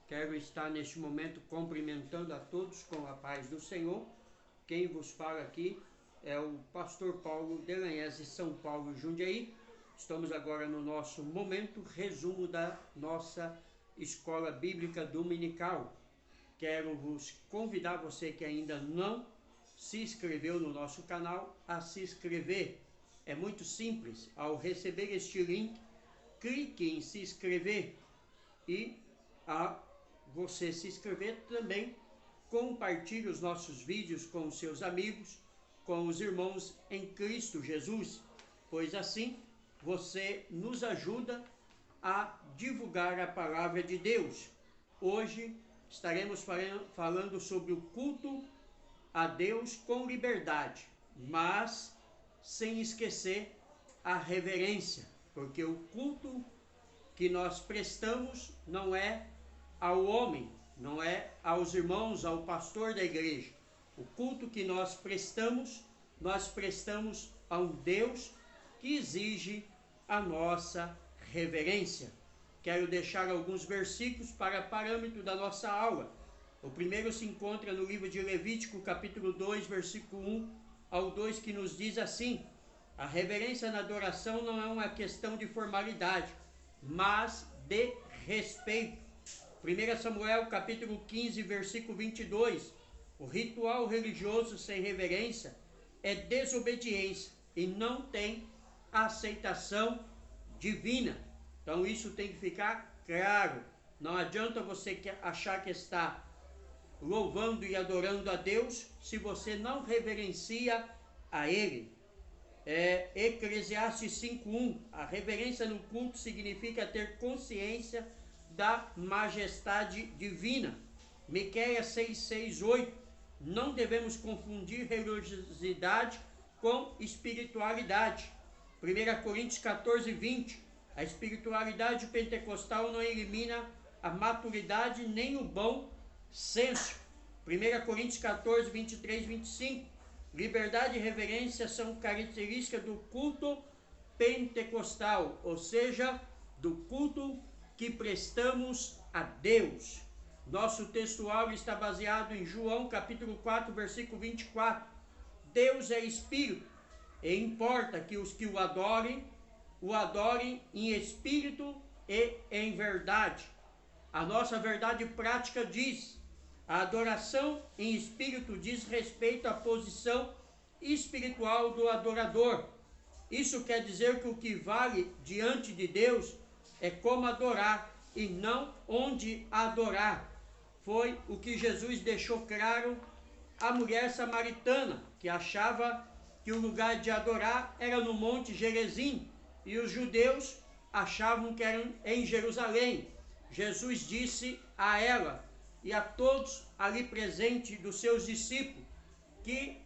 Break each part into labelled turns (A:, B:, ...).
A: Quero estar neste momento cumprimentando a todos com a paz do Senhor. Quem vos fala aqui é o pastor Paulo Delanhese, São Paulo, Jundiaí. Estamos agora no nosso momento resumo da nossa Escola Bíblica Dominical. Quero vos convidar, você que ainda não se inscreveu no nosso canal, a se inscrever. É muito simples. Ao receber este link, clique em se inscrever e a você se inscrever também compartilhe os nossos vídeos com os seus amigos, com os irmãos em Cristo Jesus, pois assim você nos ajuda a divulgar a palavra de Deus. Hoje estaremos falando sobre o culto a Deus com liberdade, mas sem esquecer a reverência, porque o culto que nós prestamos não é ao homem, não é aos irmãos, ao pastor da igreja. O culto que nós prestamos a um Deus que exige a nossa reverência. Quero deixar alguns versículos para parâmetro da nossa aula. O primeiro se encontra no livro de Levítico, capítulo 2, versículo 1 ao 2, que nos diz assim: a reverência na adoração não é uma questão de formalidade, mas de respeito. 1 Samuel, capítulo 15, versículo 22. O ritual religioso sem reverência é desobediência e não tem aceitação divina. Então isso tem que ficar claro. Não adianta você achar que está louvando e adorando a Deus se você não reverencia a Ele. Eclesiastes 5:1. A reverência no culto significa ter consciência da majestade divina. Miqueias 6:6-8. Não devemos confundir religiosidade com espiritualidade. 1 Coríntios 14:20. A espiritualidade pentecostal não elimina a maturidade nem o bom senso. 1 Coríntios 14, 23, 25. Liberdade e reverência são características do culto pentecostal, ou seja, do culto que prestamos a Deus. Nosso textual está baseado em João capítulo 4, versículo 24. Deus é Espírito, e importa que os que o adorem em espírito e em verdade. A nossa verdade prática diz: a adoração em espírito diz respeito à posição espiritual do adorador. Isso quer dizer que o que vale diante de Deus é como adorar e não onde adorar. Foi o que Jesus deixou claro à mulher samaritana, que achava que o lugar de adorar era no Monte Gerizim e os judeus achavam que era em Jerusalém. Jesus disse a ela e a todos ali presentes dos seus discípulos que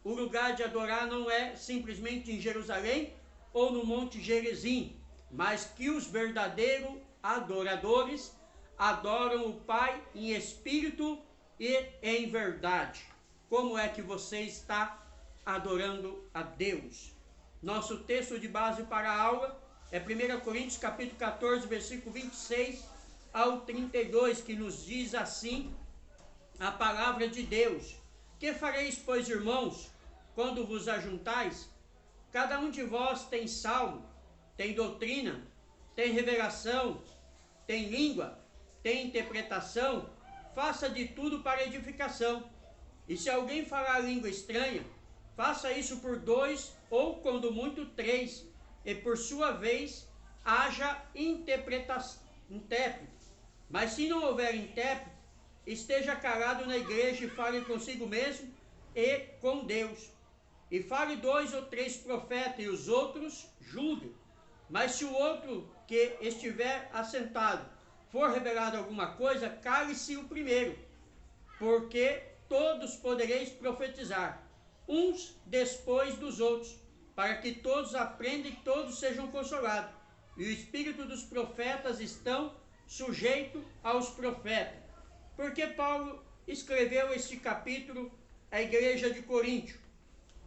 A: o lugar de adorar não é simplesmente em Jerusalém ou no Monte Gerizim, mas que os verdadeiros adoradores adoram o Pai em espírito e em verdade. Como é que você está adorando a Deus? Nosso texto de base para a aula é 1 Coríntios capítulo 14, versículo 26 ao 32, que nos diz assim a palavra de Deus: que fareis, pois, irmãos, quando vos ajuntais? Cada um de vós tem salmo, tem doutrina, tem revelação, tem língua, tem interpretação. Faça de tudo para edificação. E se alguém falar língua estranha, faça isso por 2 ou, quando muito, 3, e por sua vez haja intérprete. Mas se não houver intérprete, esteja calado na igreja e fale consigo mesmo e com Deus. E fale 2 ou 3 profetas, e os outros julguem. Mas se o outro que estiver assentado for revelado alguma coisa, cale-se o primeiro, porque todos podereis profetizar, uns depois dos outros, para que todos aprendam e todos sejam consolados. E o espírito dos profetas estão sujeito aos profetas. Porque Paulo escreveu este capítulo à igreja de Coríntio?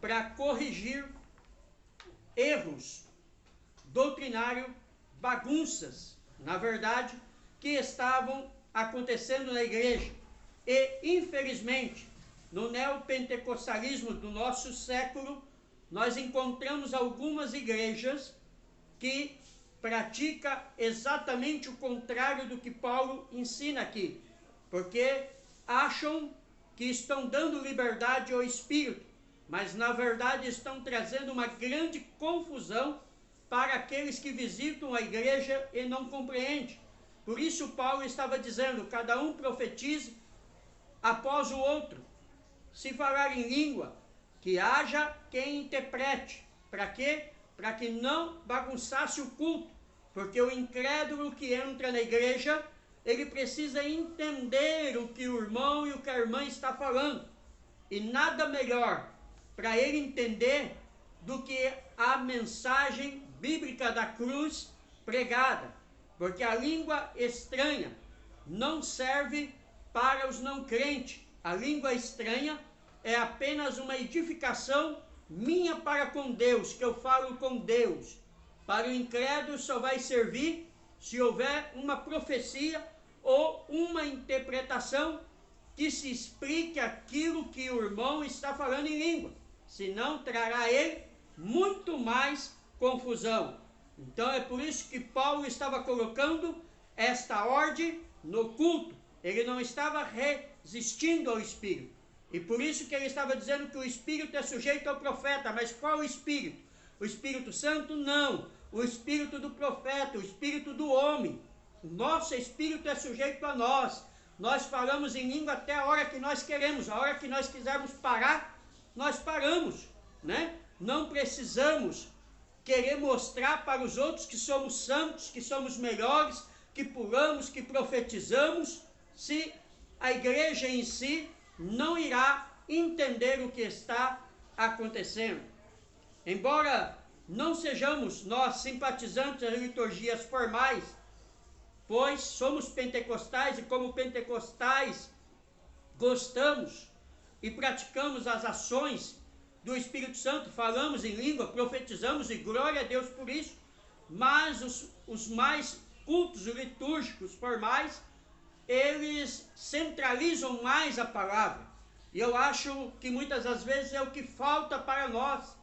A: Para corrigir erros doutrinários, bagunças, na verdade, que estavam acontecendo na igreja. E, infelizmente, no neopentecostalismo do nosso século, nós encontramos algumas igrejas que praticam exatamente o contrário do que Paulo ensina aqui, porque acham que estão dando liberdade ao Espírito, mas na verdade estão trazendo uma grande confusão para aqueles que visitam a igreja e não compreendem. Por isso Paulo estava dizendo, cada um profetize após o outro. Se falar em língua, que haja quem interprete. Para quê? Para que não bagunçasse o culto. Porque o incrédulo que entra na igreja, ele precisa entender o que o irmão e o que a irmã está falando. E nada melhor para ele entender do que a mensagem bíblica da cruz pregada. Porque a língua estranha não serve para os não crentes. A língua estranha é apenas uma edificação minha para com Deus, que eu falo com Deus. Para o incrédulo só vai servir se houver uma profecia ou uma interpretação que se explique aquilo que o irmão está falando em língua. Senão trará a ele muito mais confusão. Então é por isso que Paulo estava colocando esta ordem no culto. Ele não estava resistindo ao Espírito. E por isso que ele estava dizendo que o Espírito é sujeito ao profeta. Mas qual o Espírito? O Espírito Santo? Não. O Espírito do profeta, o Espírito do homem. O nosso Espírito é sujeito a nós. Nós falamos em língua até a hora que nós queremos. A hora que nós quisermos parar, nós paramos, né? Não precisamos querer mostrar para os outros que somos santos, que somos melhores, que pulamos, que profetizamos, se a igreja em si não irá entender o que está acontecendo. Embora não sejamos nós simpatizantes das liturgias formais, pois somos pentecostais e como pentecostais gostamos e praticamos as ações do Espírito Santo, falamos em língua, profetizamos e glória a Deus por isso, mas os mais cultos litúrgicos formais, eles centralizam mais a palavra. E eu acho que muitas das vezes é o que falta para nós.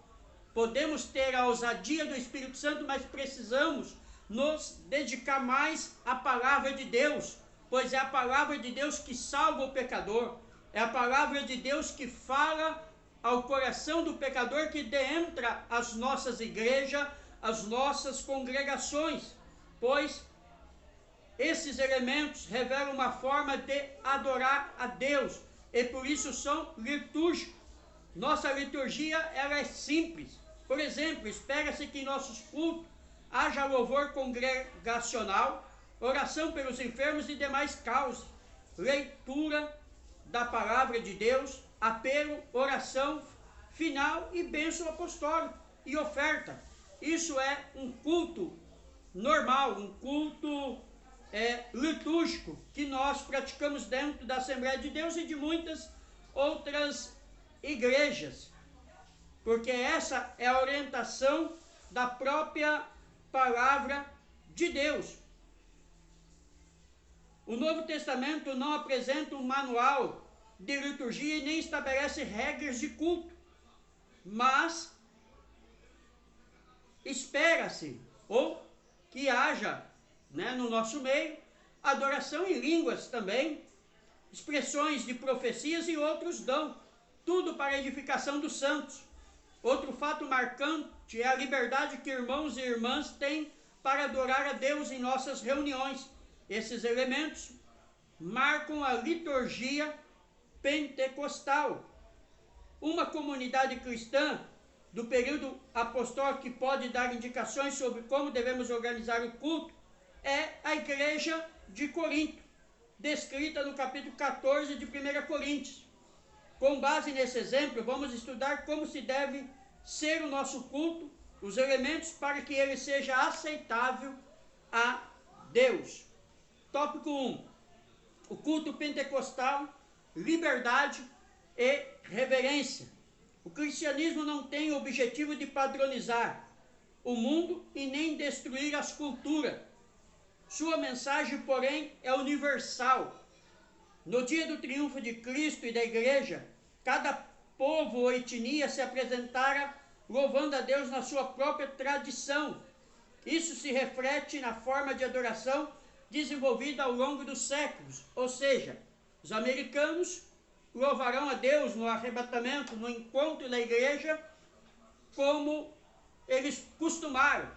A: Podemos ter a ousadia do Espírito Santo, mas precisamos nos dedicar mais à palavra de Deus, pois é a palavra de Deus que salva o pecador. É a palavra de Deus que fala ao coração do pecador, que entra às nossas igrejas, às nossas congregações, pois esses elementos revelam uma forma de adorar a Deus, e por isso são litúrgicos. Nossa liturgia, ela é simples. Por exemplo, espera-se que em nossos cultos haja louvor congregacional, oração pelos enfermos e demais causas, leitura da palavra de Deus, apelo, oração final e bênção apostólica e oferta. Isso é um culto normal, um culto litúrgico que nós praticamos dentro da Assembleia de Deus e de muitas outras igrejas, porque essa é a orientação da própria palavra de Deus. O Novo Testamento não apresenta um manual de liturgia e nem estabelece regras de culto, mas espera-se ou que haja, no nosso meio, adoração em línguas também, expressões de profecias e outros dons, tudo para a edificação dos santos. Outro fato marcante é a liberdade que irmãos e irmãs têm para adorar a Deus em nossas reuniões. Esses elementos marcam a liturgia pentecostal. Uma comunidade cristã do período apostólico que pode dar indicações sobre como devemos organizar o culto é a igreja de Corinto, descrita no capítulo 14 de 1 Coríntios. Com base nesse exemplo, vamos estudar como se deve ser o nosso culto, os elementos para que ele seja aceitável a Deus. Tópico 1. O culto pentecostal, liberdade e reverência. O cristianismo não tem o objetivo de padronizar o mundo e nem destruir as culturas. Sua mensagem, porém, é universal. No dia do triunfo de Cristo e da igreja, cada povo ou etnia se apresentara louvando a Deus na sua própria tradição. Isso se reflete na forma de adoração desenvolvida ao longo dos séculos, ou seja, os americanos louvarão a Deus no arrebatamento, no encontro da igreja, como eles costumaram.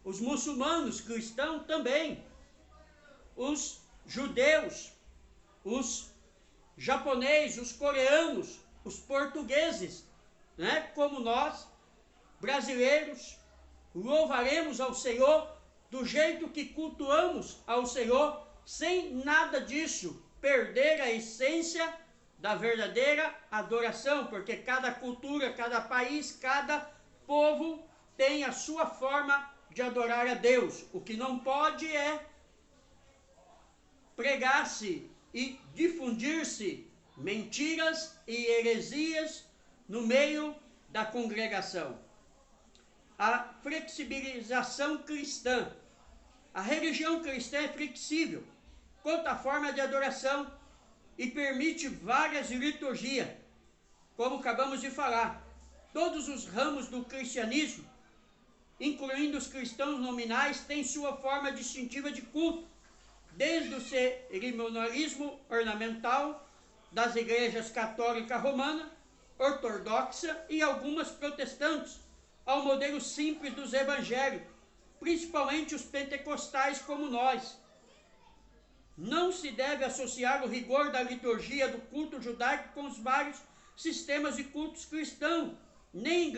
A: Os muçulmanos cristãos também, os judeus, os japoneses, os coreanos, os portugueses, né? Como nós, brasileiros, louvaremos ao Senhor do jeito que cultuamos ao Senhor, sem nada disso perder a essência da verdadeira adoração, porque cada cultura, cada país, cada povo tem a sua forma de adorar a Deus. O que não pode é pregar-se e difundir-se mentiras e heresias no meio da congregação. A flexibilização cristã. A religião cristã é flexível quanto à forma de adoração e permite várias liturgias, como acabamos de falar. Todos os ramos do cristianismo, incluindo os cristãos nominais, têm sua forma distintiva de culto, desde o cerimonialismo ornamental das igrejas católica romana, ortodoxa e algumas protestantes, ao modelo simples dos evangélicos, principalmente os pentecostais como nós. Não se deve associar o rigor da liturgia do culto judaico com os vários sistemas de cultos cristãos, nem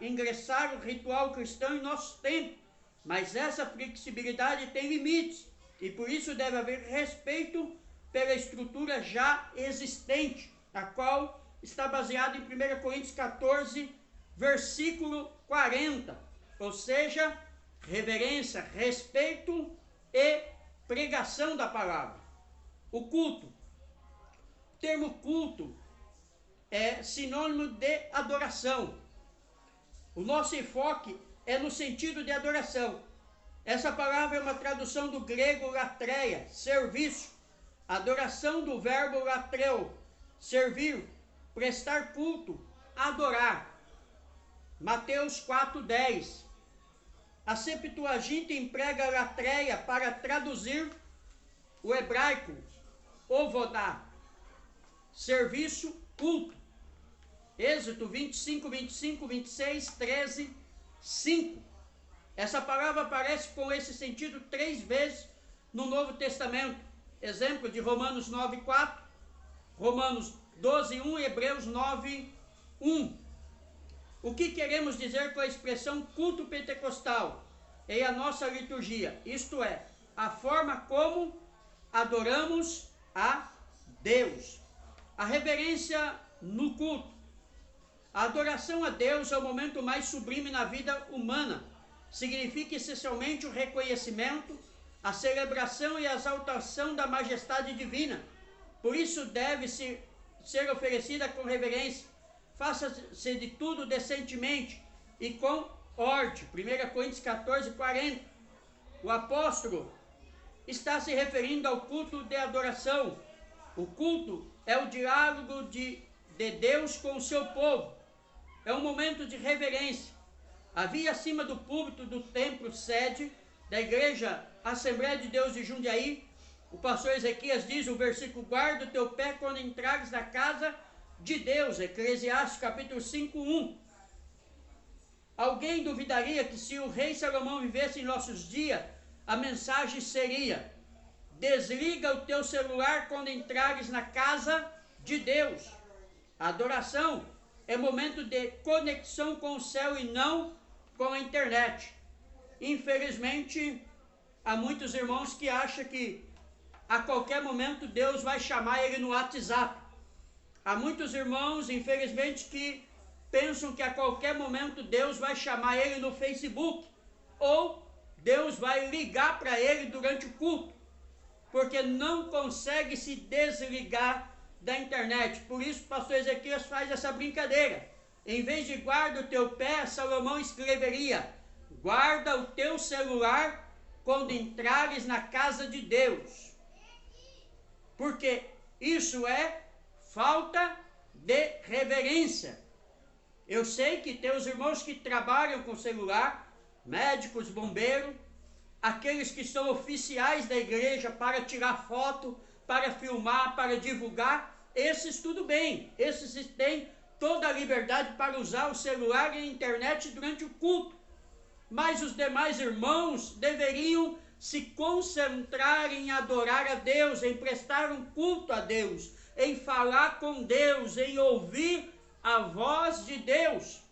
A: ingressar o ritual cristão em nosso tempo, mas essa flexibilidade tem limites, e por isso deve haver respeito pela estrutura já existente, a qual está baseada em 1 Coríntios 14, versículo 40, ou seja, reverência, respeito e pregação da palavra. O culto. O termo culto é sinônimo de adoração. O nosso enfoque é no sentido de adoração. Essa palavra é uma tradução do grego latreia, serviço. Adoração do verbo latreu, servir, prestar culto, adorar. Mateus 4:10. A Septuaginta emprega latreia para traduzir o hebraico ovodá, serviço, culto. Êxodo 25, 25, 26, 13, 5. Essa palavra aparece com esse sentido 3 vezes no Novo Testamento. Exemplo de Romanos 9:4, Romanos 12:1 e Hebreus 9:1. O que queremos dizer com a expressão culto pentecostal? É a nossa liturgia, isto é, a forma como adoramos a Deus. A reverência no culto. A adoração a Deus é o momento mais sublime na vida humana. Significa essencialmente o reconhecimento, a celebração e a exaltação da majestade divina. Por isso deve ser oferecida com reverência. Faça-se de tudo decentemente e com ordem. 1 Coríntios 14, 40. O apóstolo está se referindo ao culto de adoração. O culto é o diálogo de Deus com o seu povo. É um momento de reverência. Havia acima do púlpito do templo sede da igreja Assembleia de Deus de Jundiaí, o pastor Ezequias diz o versículo: guarda o teu pé quando entrares na casa de Deus, Eclesiastes capítulo 5, 1. Alguém duvidaria que se o rei Salomão vivesse em nossos dias, a mensagem seria: desliga o teu celular quando entrares na casa de Deus. A adoração é momento de conexão com o céu e não com a internet. Infelizmente, há muitos irmãos que acham que a qualquer momento Deus vai chamar ele no WhatsApp. Há muitos irmãos, infelizmente, que pensam que a qualquer momento Deus vai chamar ele no Facebook, ou Deus vai ligar para ele durante o culto, porque não consegue se desligar da internet. Por isso o pastor Ezequias faz essa brincadeira. Em vez de guarda o teu pé, Salomão escreveria: guarda o teu celular quando entrares na casa de Deus. Porque isso é falta de reverência. Eu sei que tem os irmãos que trabalham com celular, médicos, bombeiros, aqueles que são oficiais da igreja para tirar foto, para filmar, para divulgar, esses tudo bem, esses têm toda a liberdade para usar o celular e a internet durante o culto. Mas os demais irmãos deveriam se concentrar em adorar a Deus, em prestar um culto a Deus, em falar com Deus, em ouvir a voz de Deus,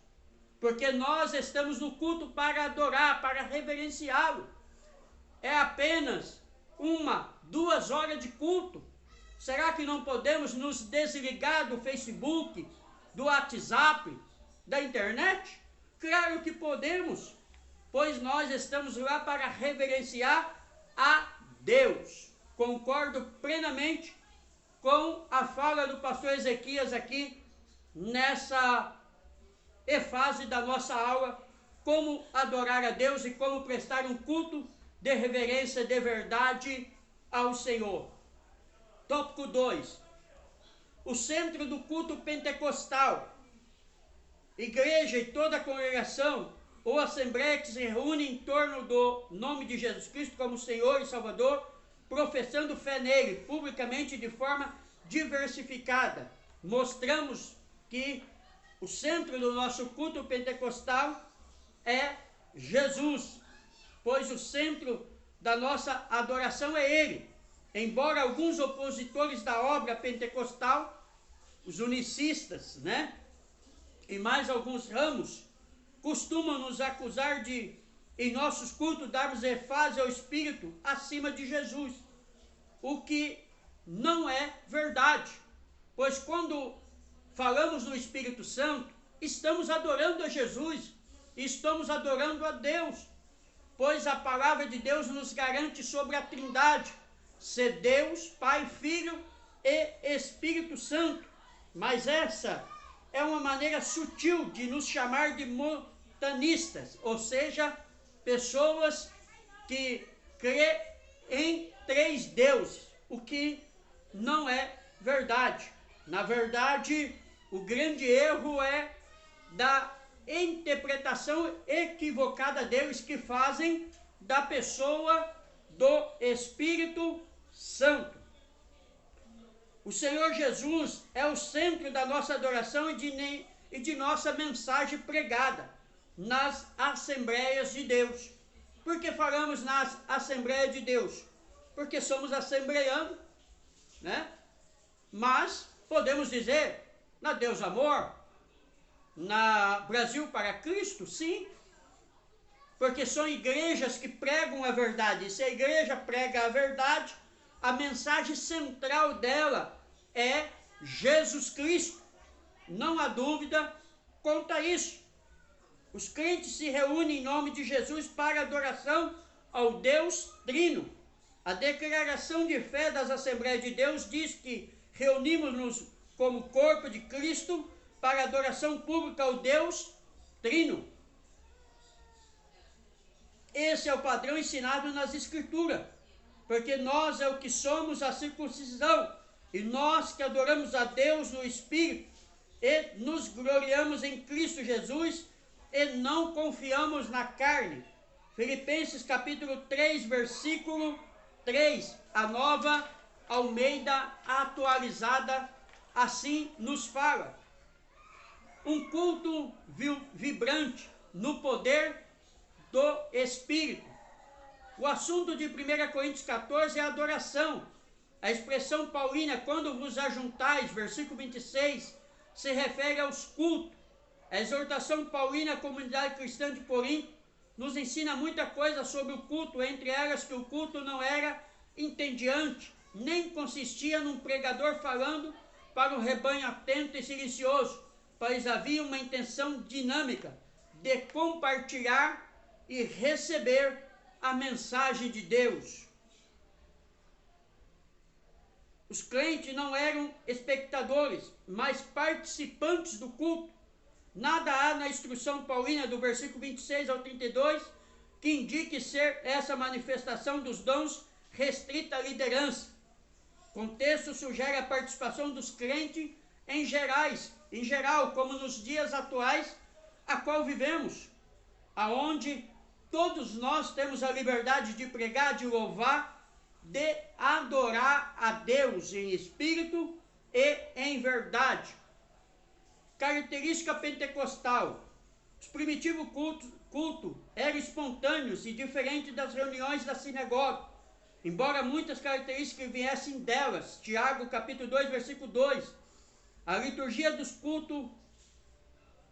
A: porque nós estamos no culto para adorar, para reverenciá-lo. É apenas 1-2 horas de culto. Será que não podemos nos desligar do Facebook, do WhatsApp, da internet? Claro que podemos, pois nós estamos lá para reverenciar a Deus. Concordo plenamente com a fala do pastor Ezequias aqui, nessa fase da nossa aula, como adorar a Deus e como prestar um culto de reverência, de verdade ao Senhor. Tópico 2. O centro do culto pentecostal. Igreja e toda a congregação ou assembleia que se reúne em torno do nome de Jesus Cristo como Senhor e Salvador, professando fé nele, publicamente de forma diversificada. Mostramos que o centro do nosso culto pentecostal é Jesus, pois o centro da nossa adoração é Ele. Embora alguns opositores da obra pentecostal, os unicistas, e mais alguns ramos, costumam nos acusar de, em nossos cultos, darmos ênfase ao Espírito acima de Jesus, o que não é verdade, pois quando falamos no Espírito Santo, estamos adorando a Jesus, estamos adorando a Deus, pois a palavra de Deus nos garante sobre a Trindade, ser Deus, Pai, Filho e Espírito Santo. Mas essa é uma maneira sutil de nos chamar de montanistas, ou seja, pessoas que crê em 3 deuses, o que não é verdade. Na verdade, o grande erro é da interpretação equivocada deles, que fazem da pessoa do Espírito Santo. O Senhor Jesus é o centro da nossa adoração e de nossa mensagem pregada nas Assembleias de Deus. Por que falamos nas Assembleias de Deus? Porque somos assembleanos, Mas podemos dizer na Deus Amor, na Brasil para Cristo, sim, porque são igrejas que pregam a verdade. E se a igreja prega a verdade, a mensagem central dela é Jesus Cristo. Não há dúvida quanto a isso. Os crentes se reúnem em nome de Jesus para adoração ao Deus Trino. A declaração de fé das Assembleias de Deus diz que reunimos-nos como corpo de Cristo para adoração pública ao Deus Trino. Esse é o padrão ensinado nas Escrituras, porque nós é o que somos a circuncisão, e nós que adoramos a Deus no Espírito, e nos gloriamos em Cristo Jesus, e não confiamos na carne. Filipenses capítulo 3, versículo 3, a Nova Almeida atualizada, assim nos fala. Um culto vibrante no poder do Espírito. O assunto de 1 Coríntios 14 é a adoração. A expressão paulina, quando vos ajuntais, versículo 26, se refere aos cultos. A exortação paulina à comunidade cristã de Corinto nos ensina muita coisa sobre o culto, entre elas que o culto não era entediante, nem consistia num pregador falando para um rebanho atento e silencioso, pois havia uma intenção dinâmica de compartilhar e receber a mensagem de Deus. Os crentes não eram espectadores, mas participantes do culto. Nada há na instrução paulina do versículo 26 ao 32 que indique ser essa manifestação dos dons restrita à liderança. O contexto sugere a participação dos crentes em geral, como nos dias atuais a qual vivemos, aonde todos nós temos a liberdade de pregar, de louvar, de adorar a Deus em espírito e em verdade. Característica pentecostal: os primitivos cultos eram espontâneos e diferentes das reuniões da sinagoga, embora muitas características viessem delas. Tiago capítulo 2, versículo 2. A liturgia dos cultos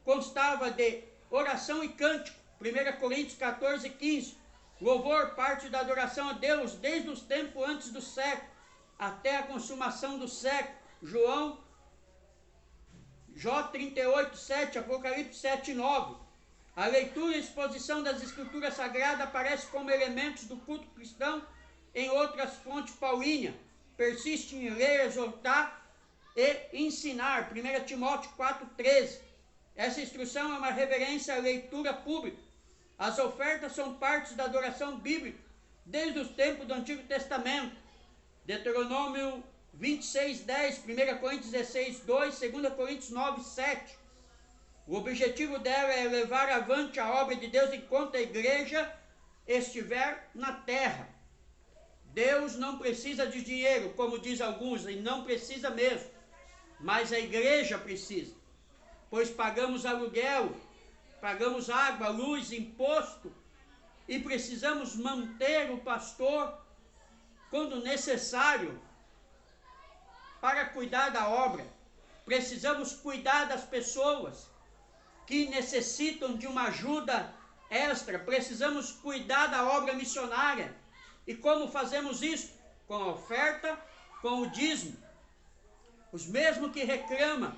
A: constava de oração e cântico, 1 Coríntios 14, 15. Louvor, parte da adoração a Deus desde os tempos antes do século até a consumação do século. Jó 38, 7, Apocalipse 7, 9. A leitura e exposição das escrituras sagradas aparece como elementos do culto cristão em outras fontes paulíneas. Persiste em ler, exortar e ensinar. 1 Timóteo 4, 13. Essa instrução é uma reverência à leitura pública. As ofertas são partes da adoração bíblica desde os tempos do Antigo Testamento. Deuteronômio 26, 10, 1 Coríntios 16, 2, 2 Coríntios 9, 7. O objetivo dela é levar avante a obra de Deus enquanto a igreja estiver na terra. Deus não precisa de dinheiro, como diz alguns, e não precisa mesmo, mas a igreja precisa, pois pagamos aluguel, pagamos água, luz, imposto, e precisamos manter o pastor quando necessário para cuidar da obra. Precisamos cuidar das pessoas que necessitam de uma ajuda extra. Precisamos cuidar da obra missionária. E como fazemos isso? Com a oferta, com o dízimo. Os mesmos que reclamam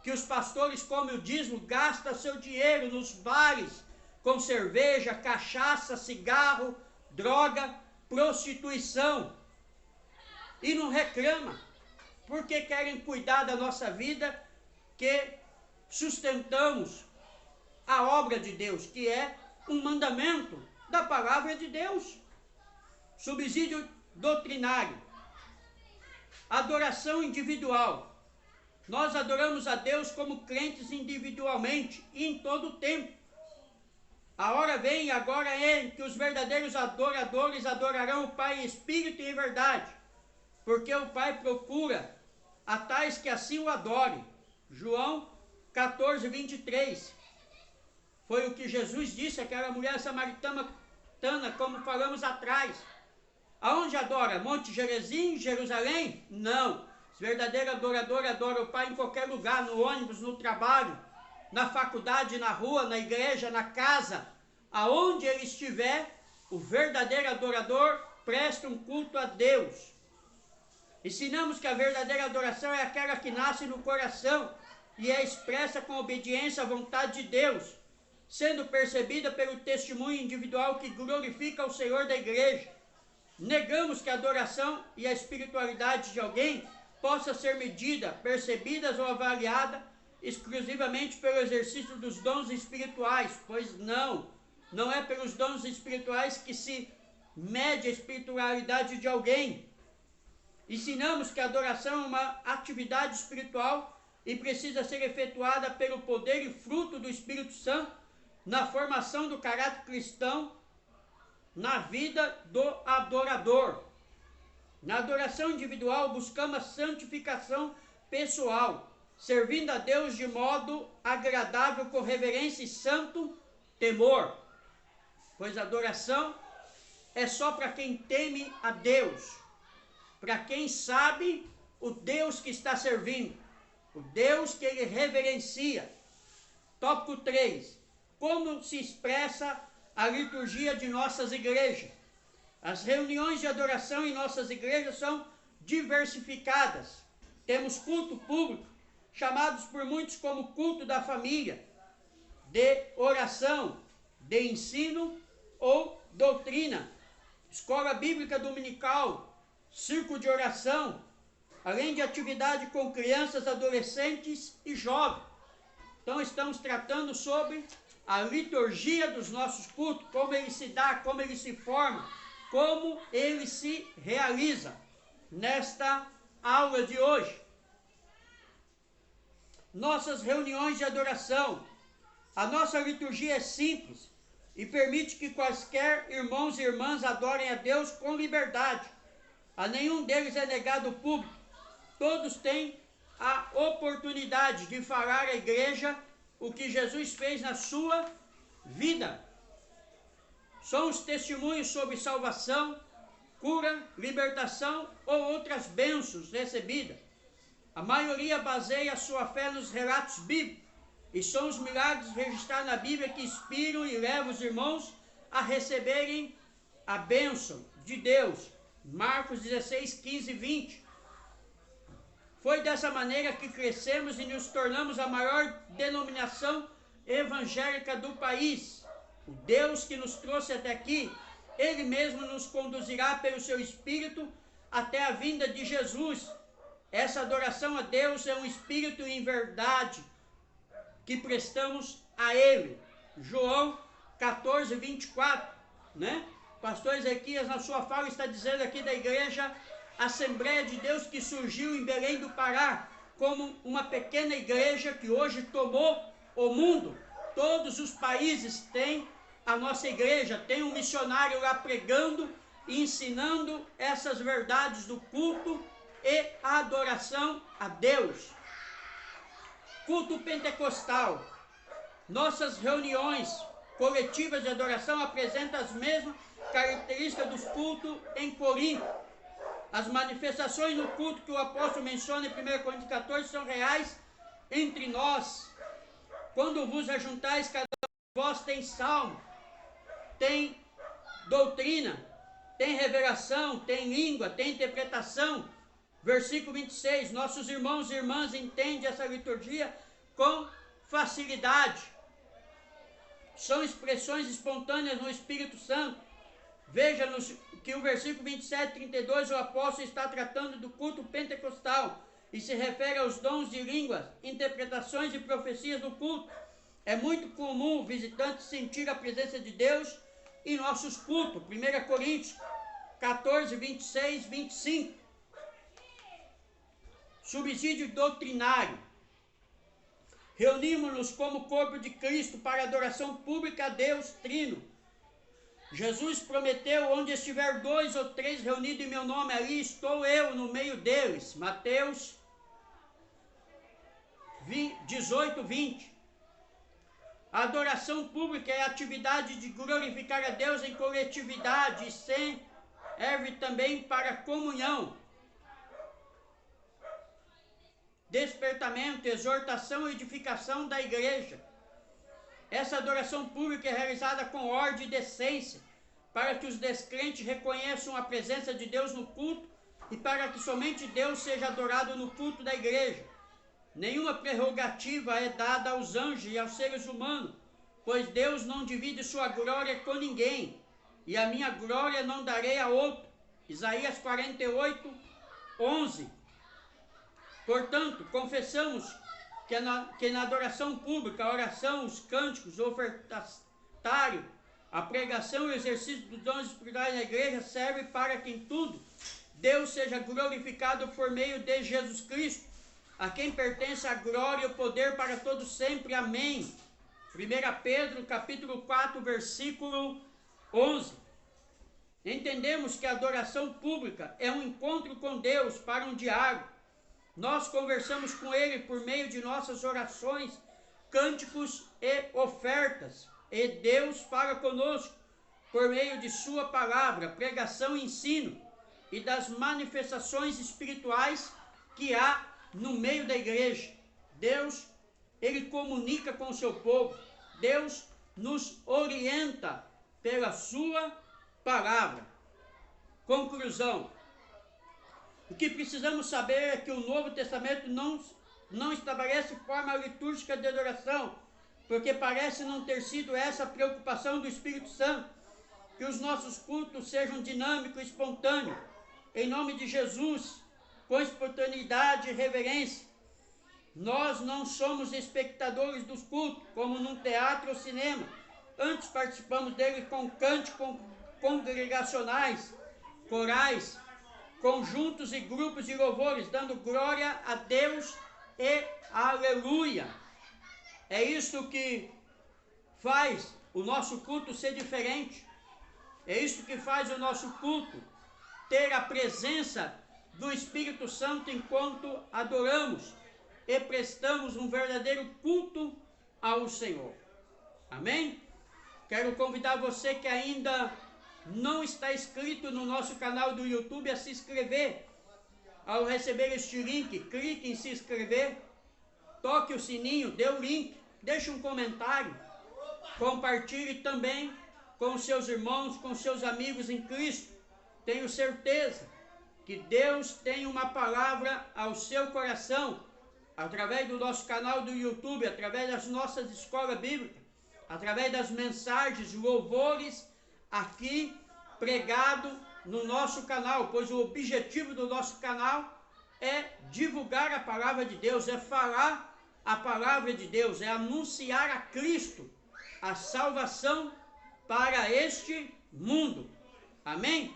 A: que os pastores comem o dízimo, gastam seu dinheiro nos bares, com cerveja, cachaça, cigarro, droga, prostituição. E não reclama, porque querem cuidar da nossa vida, que sustentamos a obra de Deus, que é um mandamento da palavra de Deus. Subsídio doutrinário. Adoração individual. Nós adoramos a Deus como crentes individualmente e em todo o tempo. A hora vem e agora é que os verdadeiros adoradores adorarão o Pai em espírito e em verdade, porque o Pai procura a tais que assim o adorem. João 14, 23. Foi o que Jesus disse àquela mulher samaritana, como falamos atrás. Aonde adora? Monte Gerizim, Jerusalém? Não. Os verdadeiros adoradores adoram o Pai em qualquer lugar, no ônibus, no trabalho, na faculdade, na rua, na igreja, na casa. Aonde ele estiver, o verdadeiro adorador presta um culto a Deus. Ensinamos que a verdadeira adoração é aquela que nasce no coração e é expressa com obediência à vontade de Deus, sendo percebida pelo testemunho individual que glorifica o Senhor da igreja. Negamos que a adoração e a espiritualidade de alguém possa ser medida, percebidas ou avaliada exclusivamente pelo exercício dos dons espirituais, pois não é pelos dons espirituais que se mede a espiritualidade de alguém. Ensinamos que a adoração é uma atividade espiritual e precisa ser efetuada pelo poder e fruto do Espírito Santo na formação do caráter cristão na vida do adorador. Na adoração individual, buscamos a santificação pessoal, servindo a Deus de modo agradável, com reverência e santo temor, pois a adoração é só para quem teme a Deus, para quem sabe o Deus que está servindo, o Deus que ele reverencia. Tópico 3. Como se expressa a liturgia de nossas igrejas? As reuniões de adoração em nossas igrejas são diversificadas. Temos culto público, chamados por muitos como culto da família, de oração, de ensino ou doutrina, escola bíblica dominical, círculo de oração, além de atividade com crianças, adolescentes e jovens. Então estamos tratando sobre a liturgia dos nossos cultos, como ele se dá, como ele se forma, como ele se realiza nesta aula de hoje. Nossas reuniões de adoração. A nossa liturgia é simples e permite que quaisquer irmãos e irmãs adorem a Deus com liberdade. A nenhum deles é negado o público. Todos têm a oportunidade de falar à igreja o que Jesus fez na sua vida. São os testemunhos sobre salvação, cura, libertação ou outras bênçãos recebidas. A maioria baseia a sua fé nos relatos bíblicos, e são os milagres registrados na Bíblia que inspiram e levam os irmãos a receberem a bênção de Deus. Marcos 16, 15 e 20. Foi dessa maneira que crescemos e nos tornamos a maior denominação evangélica do país. O Deus que nos trouxe até aqui, Ele mesmo nos conduzirá pelo seu Espírito até a vinda de Jesus. Essa adoração a Deus é um espírito em verdade que prestamos a Ele. João 14, 24, né? Pastor Ezequias, na sua fala, está dizendo aqui da igreja Assembleia de Deus que surgiu em Belém do Pará, como uma pequena igreja que hoje tomou o mundo. Todos os países têm a nossa igreja, tem um missionário lá pregando e ensinando essas verdades do culto e a adoração a Deus. Culto pentecostal. Nossas reuniões coletivas de adoração apresentam as mesmas características dos cultos em Corinto. As manifestações no culto que o apóstolo menciona em 1 Coríntios 14 são reais entre nós. Quando vos ajuntais, cada um de vós tem salmo, tem doutrina, tem revelação, tem língua, tem interpretação. Versículo 26, nossos irmãos e irmãs entendem essa liturgia com facilidade. São expressões espontâneas no Espírito Santo. Veja que o versículo 27 e 32, o apóstolo está tratando do culto pentecostal e se refere aos dons de línguas, interpretações e profecias do culto. É muito comum o visitante sentir a presença de Deus em nossos cultos. 1 Coríntios 14, 26, 25. Subsídio doutrinário. Reunimos-nos como corpo de Cristo para adoração pública a Deus Trino. Jesus prometeu, onde estiver 2 ou 3 reunidos em meu nome, ali estou eu no meio deles. Mateus 18, 20. A adoração pública é a atividade de glorificar a Deus em coletividade e serve também para a comunhão, despertamento, exortação e edificação da igreja. Essa adoração pública é realizada com ordem e decência, para que os descrentes reconheçam a presença de Deus no culto e para que somente Deus seja adorado no culto da igreja. Nenhuma prerrogativa é dada aos anjos e aos seres humanos, pois Deus não divide sua glória com ninguém, e a minha glória não darei a outro. Isaías 48, 11. Portanto, confessamos que na adoração pública, a oração, os cânticos, o ofertário, a pregação e o exercício dos dons espirituais na igreja serve para que em tudo Deus seja glorificado por meio de Jesus Cristo, a quem pertence a glória e o poder para todos sempre. Amém. 1 Pedro, capítulo 4, versículo 11. Entendemos que a adoração pública é um encontro com Deus para um diálogo. Nós conversamos com Ele por meio de nossas orações, cânticos e ofertas. E Deus fala conosco por meio de sua palavra, pregação e ensino, e das manifestações espirituais que há no meio da igreja. Deus, Ele comunica com o seu povo. Deus nos orienta pela sua palavra. Conclusão. O que precisamos saber é que o Novo Testamento não estabelece forma litúrgica de adoração, porque parece não ter sido essa a preocupação do Espírito Santo, que os nossos cultos sejam dinâmicos e espontâneos, em nome de Jesus, com espontaneidade e reverência. Nós não somos espectadores dos cultos, como num teatro ou cinema. Antes participamos dele com cânticos congregacionais, corais, conjuntos e grupos de louvores, dando glória a Deus e aleluia. É isso que faz o nosso culto ser diferente. É isso que faz o nosso culto ter a presença do Espírito Santo enquanto adoramos e prestamos um verdadeiro culto ao Senhor. Amém? Quero convidar você que ainda não está inscrito no nosso canal do YouTube a se inscrever. Ao receber este link, clique em se inscrever, toque o sininho, dê o link, deixe um comentário, compartilhe também com seus irmãos, com seus amigos em Cristo. Tenho certeza que Deus tem uma palavra ao seu coração, através do nosso canal do YouTube, através das nossas escolas bíblicas, através das mensagens, louvores aqui pregado no nosso canal, pois o objetivo do nosso canal é divulgar a palavra de Deus, é falar a palavra de Deus, é anunciar a Cristo, a salvação para este mundo. Amém?